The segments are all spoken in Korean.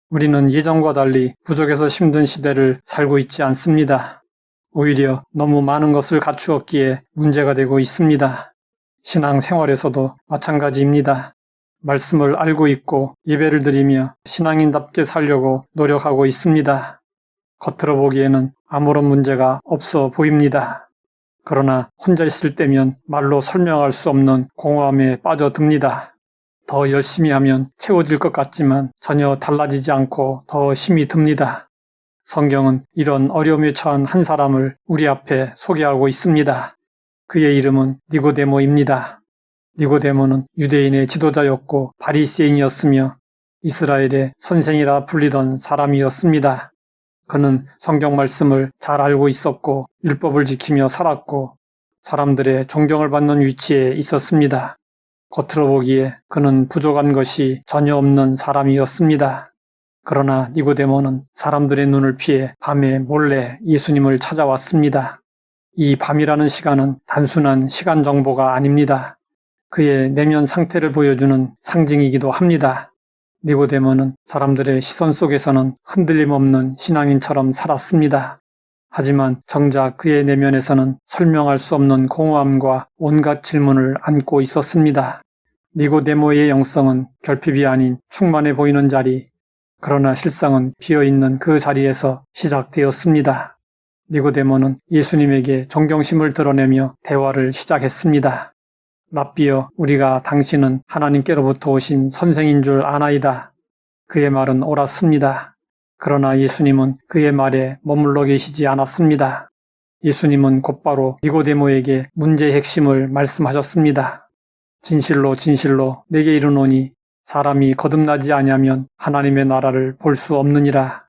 우리는 예전과 달리 부족해서 힘든 시대를 살고 있지 않습니다. 오히려 너무 많은 것을 갖추었기에 문제가 되고 있습니다. 신앙생활에서도 마찬가지입니다. 말씀을 알고 있고 예배를 드리며 신앙인답게 살려고 노력하고 있습니다. 겉으로 보기에는 아무런 문제가 없어 보입니다. 그러나 혼자 있을 때면 말로 설명할 수 없는 공허함에 빠져듭니다. 더 열심히 하면 채워질 것 같지만 전혀 달라지지 않고 더 힘이 듭니다. 성경은 이런 어려움에 처한 한 사람을 우리 앞에 소개하고 있습니다. 그의 이름은 니고데모입니다. 니고데모는 유대인의 지도자였고 바리새인이었으며 이스라엘의 선생이라 불리던 사람이었습니다. 그는 성경 말씀을 잘 알고 있었고 율법을 지키며 살았고 사람들의 존경을 받는 위치에 있었습니다. 겉으로 보기에 그는 부족한 것이 전혀 없는 사람이었습니다. 그러나 니고데모는 사람들의 눈을 피해 밤에 몰래 예수님을 찾아왔습니다. 이 밤이라는 시간은 단순한 시간 정보가 아닙니다. 그의 내면 상태를 보여주는 상징이기도 합니다. 니고데모는 사람들의 시선 속에서는 흔들림 없는 신앙인처럼 살았습니다. 하지만 정작 그의 내면에서는 설명할 수 없는 공허함과 온갖 질문을 안고 있었습니다. 니고데모의 영성은 결핍이 아닌 충만해 보이는 자리, 그러나 실상은 비어있는 그 자리에서 시작되었습니다. 니고데모는 예수님에게 존경심을 드러내며 대화를 시작했습니다. 랍비여, 우리가 당신은 하나님께로부터 오신 선생인 줄 아나이다. 그의 말은 옳았습니다. 그러나 예수님은 그의 말에 머물러 계시지 않았습니다. 예수님은 곧바로 니고데모에게 문제의 핵심을 말씀하셨습니다. 진실로 진실로 내게 이르노니 사람이 거듭나지 아니하면 하나님의 나라를 볼 수 없느니라.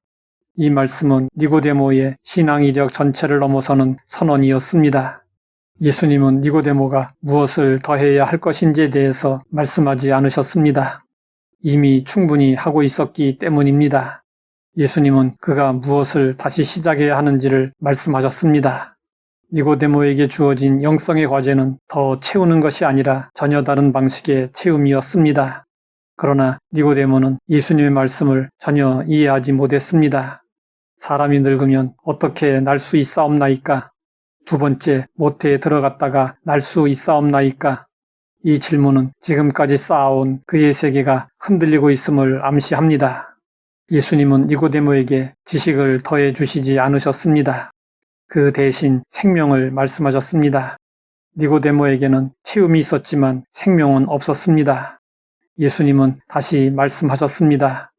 이 말씀은 니고데모의 신앙 이력 전체를 넘어서는 선언이었습니다. 예수님은 니고데모가 무엇을 더해야 할 것인지에 대해서 말씀하지 않으셨습니다. 이미 충분히 하고 있었기 때문입니다. 예수님은 그가 무엇을 다시 시작해야 하는지를 말씀하셨습니다. 니고데모에게 주어진 영성의 과제는 더 채우는 것이 아니라 전혀 다른 방식의 채움이었습니다. 그러나 니고데모는 예수님의 말씀을 전혀 이해하지 못했습니다. 사람이 늙으면 어떻게 날 수 있사옵나이까? 두 번째, 모태에 들어갔다가 날 수 있사옵나이까? 이 질문은 지금까지 쌓아온 그의 세계가 흔들리고 있음을 암시합니다. 예수님은 니고데모에게 지식을 더해 주시지 않으셨습니다. 그 대신 생명을 말씀하셨습니다. 니고데모에게는 체험이 있었지만 생명은 없었습니다. 예수님은 다시 말씀하셨습니다.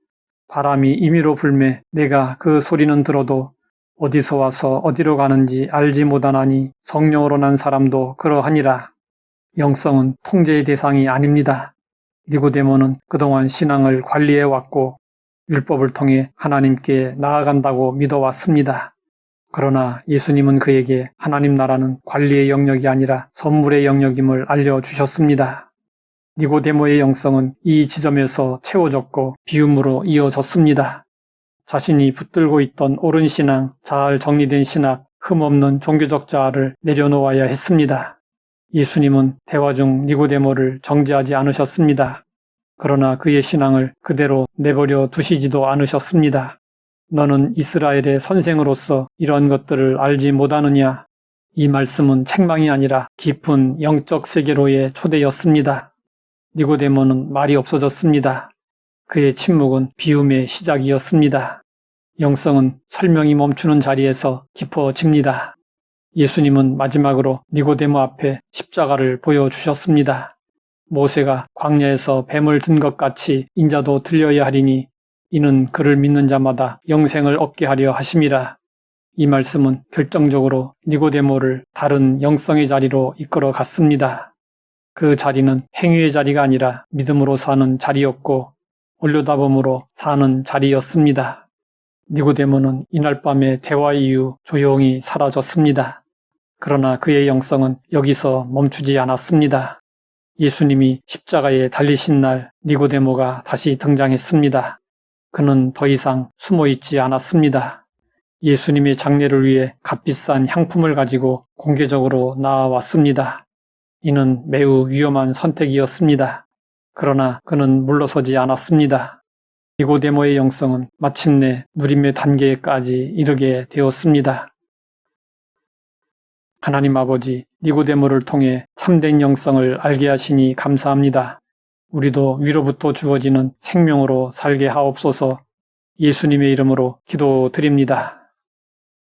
바람이 임의로 불매 내가 그 소리는 들어도 어디서 와서 어디로 가는지 알지 못하나니 성령으로 난 사람도 그러하니라. 영성은 통제의 대상이 아닙니다. 니고데모는 그동안 신앙을 관리해왔고 율법을 통해 하나님께 나아간다고 믿어왔습니다. 그러나 예수님은 그에게 하나님 나라는 관리의 영역이 아니라 선물의 영역임을 알려주셨습니다. 니고데모의 영성은 이 지점에서 채워졌고 비움으로 이어졌습니다. 자신이 붙들고 있던 옳은 신앙, 잘 정리된 신학, 흠없는 종교적 자아를 내려놓아야 했습니다. 예수님은 대화 중 니고데모를 정죄하지 않으셨습니다. 그러나 그의 신앙을 그대로 내버려 두시지도 않으셨습니다. 너는 이스라엘의 선생으로서 이런 것들을 알지 못하느냐? 이 말씀은 책망이 아니라 깊은 영적 세계로의 초대였습니다. 니고데모는 말이 없어졌습니다. 그의 침묵은 비움의 시작이었습니다. 영성은 설명이 멈추는 자리에서 깊어집니다. 예수님은 마지막으로 니고데모 앞에 십자가를 보여주셨습니다. 모세가 광야에서 뱀을 든 것 같이 인자도 들려야 하리니 이는 그를 믿는 자마다 영생을 얻게 하려 하심이라. 이 말씀은 결정적으로 니고데모를 다른 영성의 자리로 이끌어 갔습니다. 그 자리는 행위의 자리가 아니라 믿음으로 사는 자리였고 올려다봄으로 사는 자리였습니다. 니고데모는 이날 밤의 대화 이후 조용히 사라졌습니다. 그러나 그의 영성은 여기서 멈추지 않았습니다. 예수님이 십자가에 달리신 날 니고데모가 다시 등장했습니다. 그는 더 이상 숨어있지 않았습니다. 예수님의 장례를 위해 값비싼 향품을 가지고 공개적으로 나아왔습니다. 이는 매우 위험한 선택이었습니다. 그러나 그는 물러서지 않았습니다. 니고데모의 영성은 마침내 누림의 단계까지 이르게 되었습니다. 하나님 아버지, 니고데모를 통해 참된 영성을 알게 하시니 감사합니다. 우리도 위로부터 주어지는 생명으로 살게 하옵소서. 예수님의 이름으로 기도드립니다.